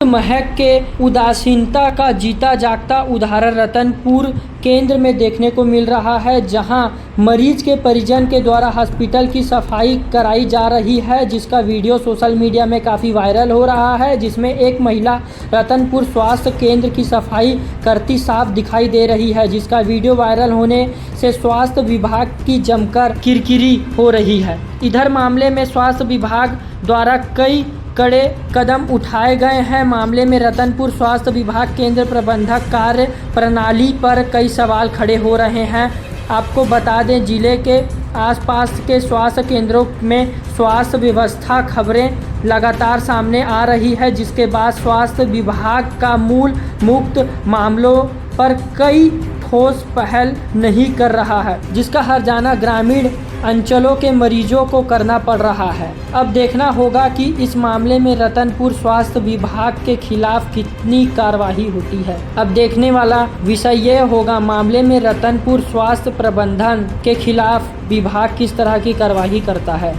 महक के उदासीनता का जीता जागता उदाहरण रतनपुर केंद्र में देखने को मिल रहा है, जहां मरीज के परिजन के द्वारा हॉस्पिटल की सफाई कराई जा रही है, जिसका वीडियो सोशल मीडिया में काफ़ी वायरल हो रहा है। जिसमें एक महिला रतनपुर स्वास्थ्य केंद्र की सफाई करती साफ दिखाई दे रही है, जिसका वीडियो वायरल होने से स्वास्थ्य विभाग की जमकर किरकिरी हो रही है। इधर मामले में स्वास्थ्य विभाग द्वारा कई कड़े कदम उठाए गए हैं। मामले में रतनपुर स्वास्थ्य विभाग केंद्र प्रबंधक कार्य प्रणाली पर कई सवाल खड़े हो रहे हैं। आपको बता दें, जिले के आसपास के स्वास्थ्य केंद्रों में स्वास्थ्य व्यवस्था खबरें लगातार सामने आ रही है, जिसके बाद स्वास्थ्य विभाग का मूल मुक्त मामलों पर कई ठोस पहल नहीं कर रहा है, जिसका हर्जाना ग्रामीण अंचलों के मरीजों को करना पड़ रहा है। अब देखना होगा कि इस मामले में रतनपुर स्वास्थ्य विभाग के खिलाफ कितनी कार्रवाई होती है। अब देखने वाला विषय यह होगा मामले में रतनपुर स्वास्थ्य प्रबंधन के खिलाफ विभाग किस तरह की कार्रवाई करता है।